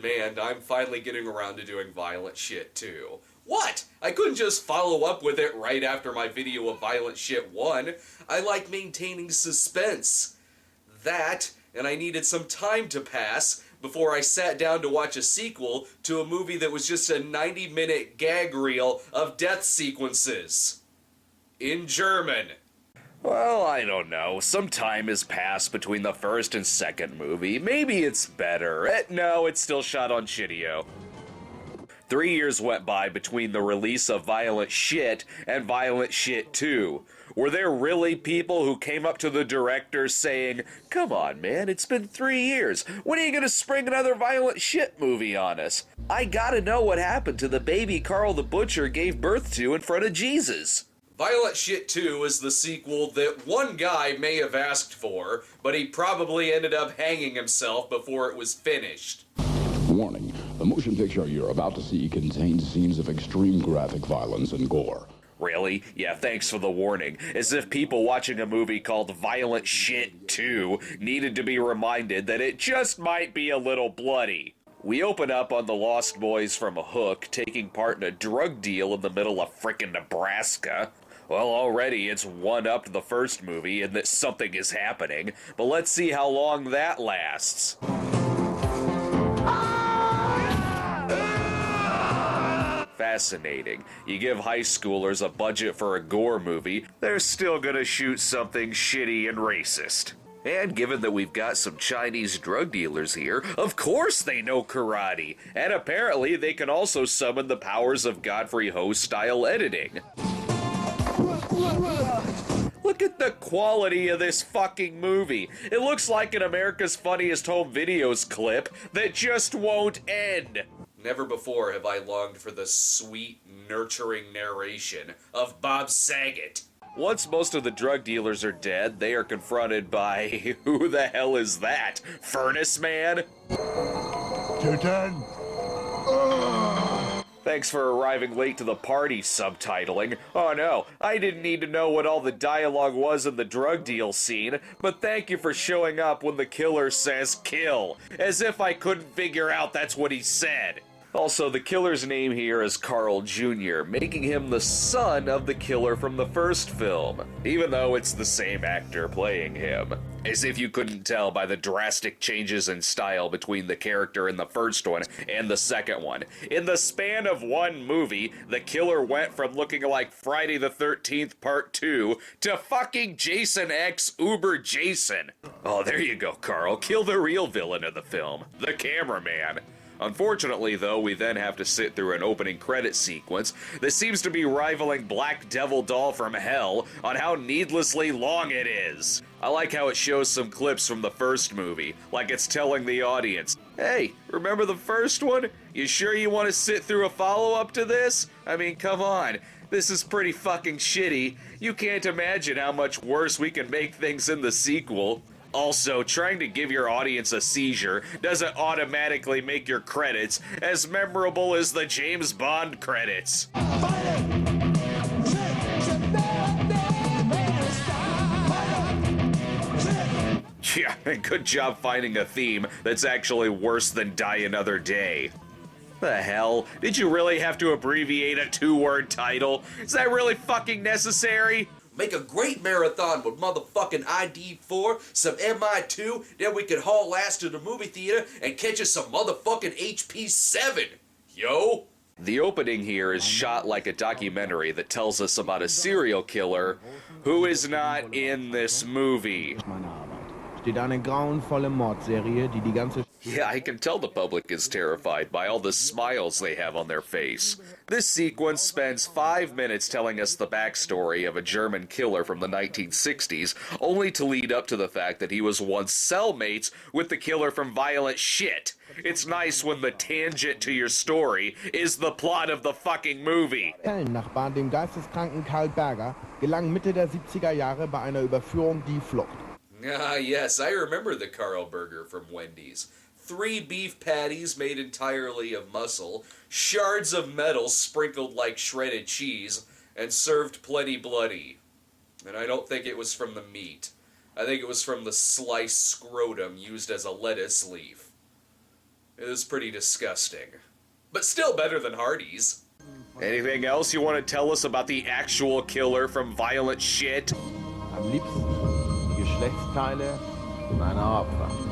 demand, I'm finally getting around to doing Violent Shit 2. What? I couldn't just follow up with it right after my video of Violent Shit 1. I like maintaining suspense. That, and I needed some time to pass before I sat down to watch a sequel to a movie that was just a 90-minute gag reel of death sequences. In German. Well, I don't know. Some time has passed between the first and second movie. Maybe it's better. No, it's still shot on Shitio. 3 years went by between the release of Violent Shit and Violent Shit 2. Were there really people who came up to the director saying, "Come on, man, it's been 3 years. When are you gonna spring another Violent Shit movie on us? I gotta know what happened to the baby Carl the Butcher gave birth to in front of Jesus." Violent Shit 2 is the sequel that one guy may have asked for, but he probably ended up hanging himself before it was finished. Warning, the motion picture you're about to see contains scenes of extreme graphic violence and gore. Really? Yeah, thanks for the warning. As if people watching a movie called Violent Shit 2 needed to be reminded that it just might be a little bloody. We open up on the Lost Boys from a hook, taking part in a drug deal in the middle of frickin' Nebraska. Well, already it's one-upped the first movie in that something is happening, but let's see how long that lasts. Fascinating. You give high schoolers a budget for a gore movie, they're still gonna shoot something shitty and racist. And given that we've got some Chinese drug dealers here, of course they know karate, and apparently they can also summon the powers of Godfrey Ho-style editing. Look at the quality of this fucking movie. It looks like an America's Funniest Home Videos clip that just won't end. Never before have I longed for the sweet, nurturing narration of Bob Saget. Once most of the drug dealers are dead, they are confronted by, who the hell is that? Furnace Man? 210. Thanks for arriving late to the party, subtitling. Oh no, I didn't need to know what all the dialogue was in the drug deal scene, but thank you for showing up when the killer says kill, as if I couldn't figure out that's what he said. Also, the killer's name here is Carl Jr., making him the son of the killer from the first film, even though it's the same actor playing him. As if you couldn't tell by the drastic changes in style between the character in the first one and the second one. In the span of one movie, the killer went from looking like Friday the 13th Part 2 to fucking Jason X Uber Jason. Oh, there you go, Carl. Kill the real villain of the film, the cameraman. Unfortunately, though, we then have to sit through an opening credit sequence that seems to be rivaling Black Devil Doll from Hell on how needlessly long it is. I like how it shows some clips from the first movie, like it's telling the audience, "Hey, remember the first one? You sure you want to sit through a follow-up to this? I mean, come on. This is pretty fucking shitty. You can't imagine how much worse we can make things in the sequel." Also, trying to give your audience a seizure doesn't automatically make your credits as memorable as the James Bond credits. Yeah, good job finding a theme that's actually worse than Die Another Day. The hell? Did you really have to abbreviate a 2-word title? Is that really fucking necessary? Make a great marathon with motherfucking ID4, some MI2, then we could haul ass to the movie theater and catch us some motherfucking HP7. Yo? The opening here is shot like a documentary that tells us about a serial killer who is not in this movie. Steht eine grauenvolle Mordserie, die die ganze... Yeah, I can tell the public is terrified by all the smiles they have on their face. This sequence spends 5 minutes telling us the backstory of a German killer from the 1960s, only to lead up to the fact that he was once cellmates with the killer from Violent Shit. It's nice when the tangent to your story is the plot of the fucking movie. Nachbarn, dem geisteskranken Karl Berger, gelang Mitte der 70er Jahre bei einer Überführung die Flucht. Ah, yes, I remember the Carl Burger from Wendy's. 3 beef patties made entirely of muscle, shards of metal sprinkled like shredded cheese, and served plenty bloody. And I don't think it was from the meat. I think it was from the sliced scrotum used as a lettuce leaf. It was pretty disgusting. But still better than Hardy's. Anything else you want to tell us about the actual killer from Violent Shit? Am liebsten die Geschlechtsteile meiner Opfer.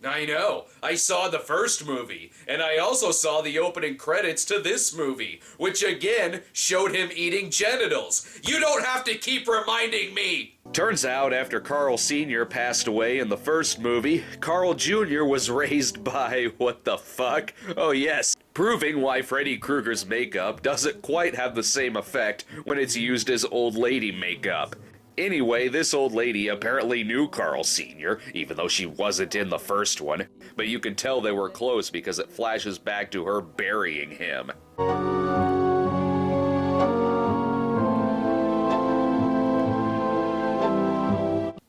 I know. I saw the first movie, and I also saw the opening credits to this movie, which again showed him eating genitals. You don't have to keep reminding me! Turns out, after Carl Sr. passed away in the first movie, Carl Jr. was raised by, what the fuck? Oh yes, proving why Freddy Krueger's makeup doesn't quite have the same effect when it's used as old lady makeup. Anyway, this old lady apparently knew Carl Sr., even though she wasn't in the first one, but you can tell they were close because it flashes back to her burying him.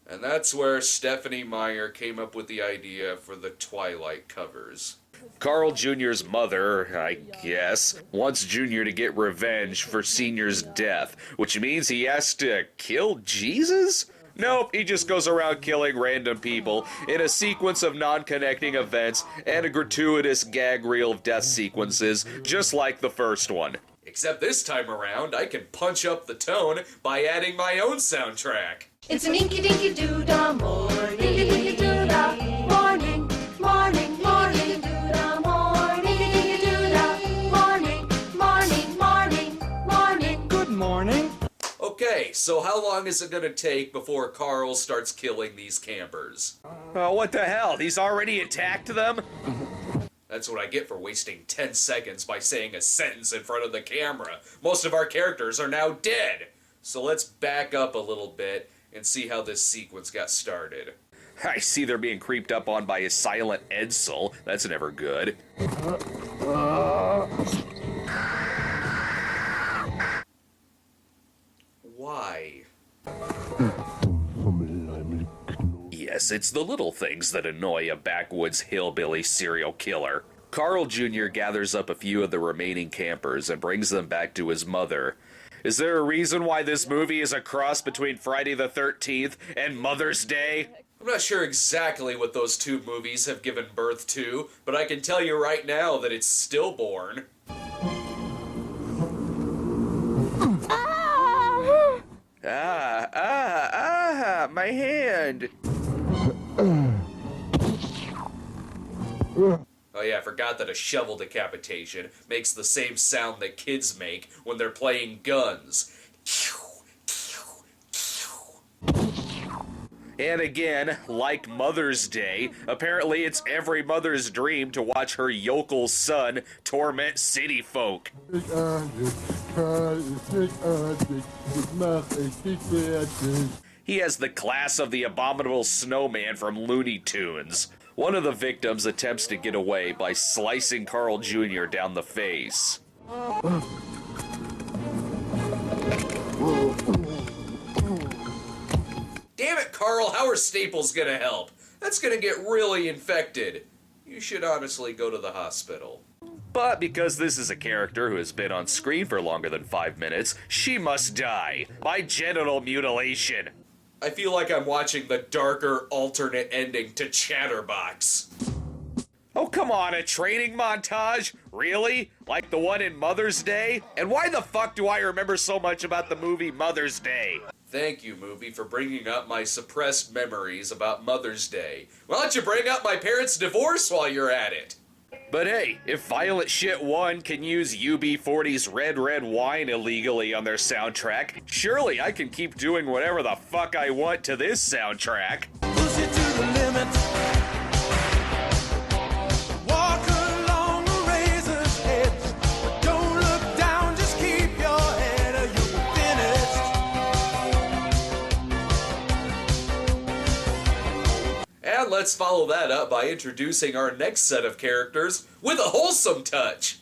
And that's where Stephanie Meyer came up with the idea for the Twilight covers. Carl Jr.'s mother, I guess, wants Jr. to get revenge for Sr.'s death, which means he has to kill Jesus? Nope, he just goes around killing random people in a sequence of non-connecting events and a gratuitous gag reel of death sequences, just like the first one. Except this time around, I can punch up the tone by adding my own soundtrack. It's an inky dinky doo-dah morning, inky dinky doo-dah morning, morning, morning, doo-dah morning, inky dinky doo-dah morning, morning, morning, morning. Good morning. Okay, so how long is it gonna take before Carl starts killing these campers? What the hell? He's already attacked them? That's what I get for wasting 10 seconds by saying a sentence in front of the camera. Most of our characters are now dead. So let's back up a little bit and see how this sequence got started. I see they're being creeped up on by a silent Edsel. That's never good. Why? Yes, it's the little things that annoy a backwoods hillbilly serial killer. Carl Jr. gathers up a few of the remaining campers and brings them back to his mother. Is there a reason why this movie is a cross between Friday the 13th and Mother's Day? I'm not sure exactly what those two movies have given birth to, but I can tell you right now that it's stillborn. My hand. Oh yeah, I forgot that a shovel decapitation makes the same sound that kids make when they're playing guns. And again, like Mother's Day, apparently it's every mother's dream to watch her yokel son torment city folk. He has the class of the abominable snowman from Looney Tunes. One of the victims attempts to get away by slicing Carl Jr. down the face. Damn it, Carl, how are staples gonna help? That's gonna get really infected. You should honestly go to the hospital. But because this is a character who has been on screen for longer than 5 minutes, she must die by genital mutilation. I feel like I'm watching the darker alternate ending to Chatterbox. Oh, come on, a training montage? Really? Like the one in Mother's Day? And why the fuck do I remember so much about the movie Mother's Day? Thank you, movie, for bringing up my suppressed memories about Mother's Day. Why don't you bring up my parents' divorce while you're at it? But hey, if Violent Shit 1 can use UB40's Red Red Wine illegally on their soundtrack, surely I can keep doing whatever the fuck I want to this soundtrack. Push it to the limit. Walk along the razor's edge. Don't look down, just keep your head or you'll be finished. And let's follow that up by introducing our next set of characters with a wholesome touch.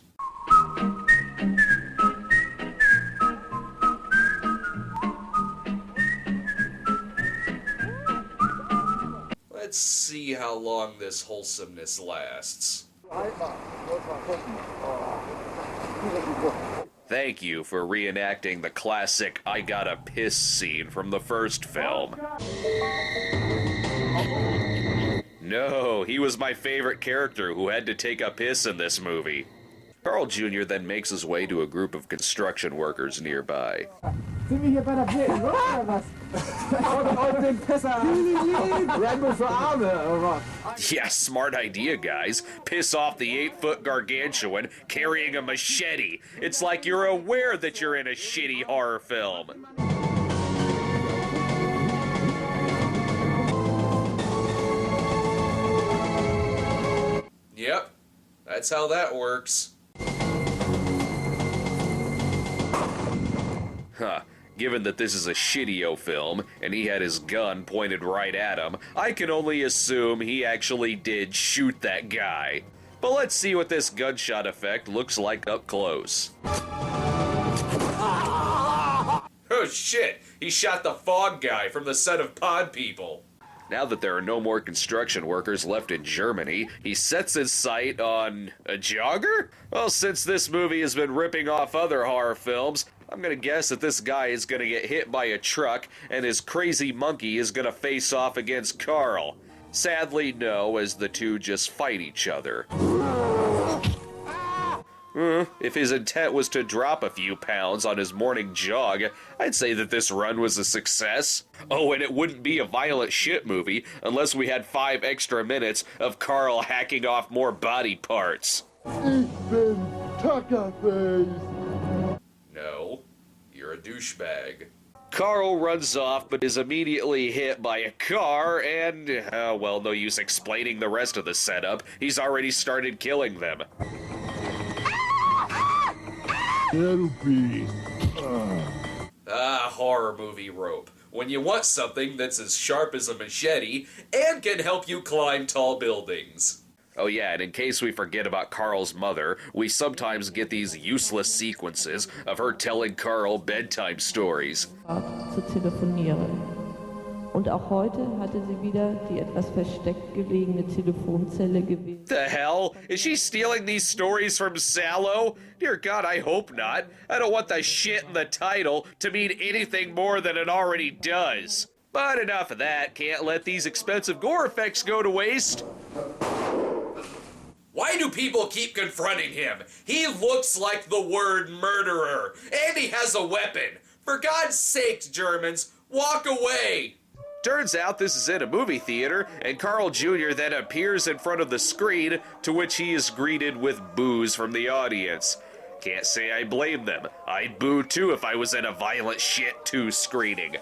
Let's see how long this wholesomeness lasts. Thank you for reenacting the classic I gotta piss scene from the first film. No, he was my favorite character who had to take a piss in this movie. Carl Jr. then makes his way to a group of construction workers nearby. Sind wir hier bei der Blöden Luft oder was? Und den Pisser! Red Bull für Arme, oder was? Yeah, smart idea, guys. Piss off the 8-foot gargantuan carrying a machete. It's like you're aware that you're in a shitty horror film. Yep, that's how that works. Huh. Given that this is a shitty-o film, and he had his gun pointed right at him, I can only assume he actually did shoot that guy. But let's see what this gunshot effect looks like up close. Oh shit! He shot the fog guy from the set of Pod People. Now that there are no more construction workers left in Germany, he sets his sight on a jogger? Well, since this movie has been ripping off other horror films, I'm gonna guess that this guy is gonna get hit by a truck and his crazy monkey is gonna face off against Carl. Sadly, no, as the two just fight each other. If his intent was to drop a few pounds on his morning jog, I'd say that this run was a success. Oh, and it wouldn't be a violent shit movie unless we had 5 extra minutes of Carl hacking off more body parts. Ich bin Tuckerface. No, you're a douchebag. Carl runs off but is immediately hit by a car and, well, no use explaining the rest of the setup. He's already started killing them. Horror movie rope. When you want something that's as sharp as a machete and can help you climb tall buildings. Oh yeah, and in case we forget about Carl's mother, we sometimes get these useless sequences of her telling Carl bedtime stories. Zu telefonieren. Und auch heute hatte sie wieder die etwas versteckt gelegene Telefonzelle gewählt. The hell? Is she stealing these stories from Sallow? Dear God, I hope not. I don't want the shit in the title to mean anything more than it already does. But enough of that. Can't let these expensive gore effects go to waste. Why do people keep confronting him? He looks like the word murderer, and he has a weapon. For God's sakes, Germans, walk away. Turns out this is in a movie theater, and Carl Jr. then appears in front of the screen, to which he is greeted with boos from the audience. Can't say I blame them. I'd boo too if I was in a Violent Shit 2 screening.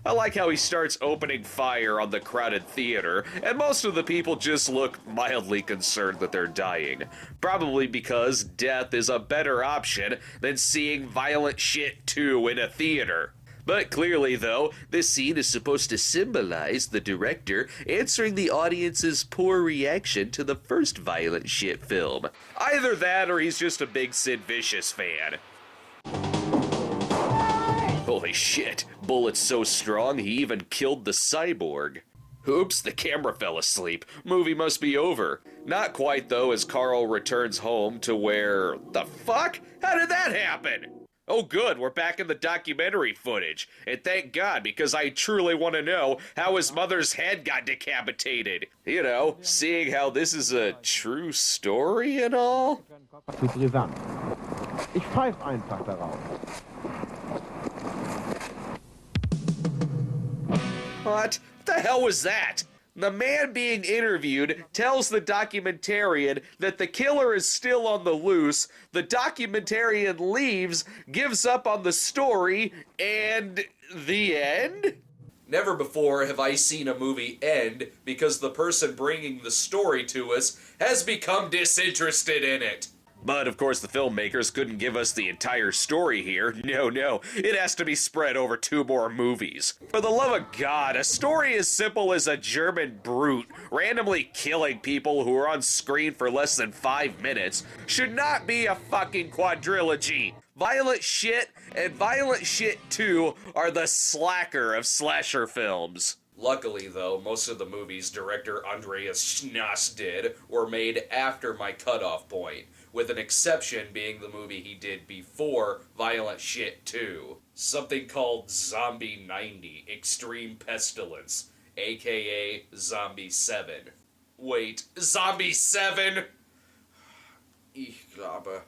I like how he starts opening fire on the crowded theater, and most of the people just look mildly concerned that they're dying. Probably because death is a better option than seeing Violent Shit 2 in a theater. But clearly, though, this scene is supposed to symbolize the director answering the audience's poor reaction to the first Violent Shit film. Either that or he's just a big Sid Vicious fan. Holy shit, bullet's so strong he even killed the cyborg. Oops, the camera fell asleep. Movie must be over. Not quite though, as Carl returns home to where... The fuck? How did that happen? Oh good, we're back in the documentary footage. And thank God, because I truly want to know how his mother's head got decapitated. You know, seeing how this is a true story and all. Zu brisant. Ich pfeif einfach darauf. What the hell was that? The man being interviewed tells the documentarian that the killer is still on the loose, the documentarian leaves, gives up on the story, and the end? Never before have I seen a movie end because the person bringing the story to us has become disinterested in it. But, of course, the filmmakers couldn't give us the entire story here. No, it has to be spread over 2 more movies. For the love of God, a story as simple as a German brute randomly killing people who are on screen for less than 5 minutes should not be a fucking quadrilogy. Violent Shit and Violent Shit 2 are the slacker of slasher films. Luckily, though, most of the movies director Andreas Schnass did were made after my cutoff point, with an exception being the movie he did before Violent Shit 2. Something called Zombie 90 Extreme Pestilence, aka Zombie 7. Wait, Zombie 7? Ich glaube,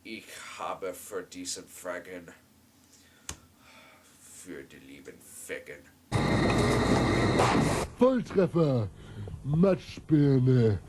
ich habe für diesen Fragen für die lieben Ficken. Volltreffer! Matschbirne!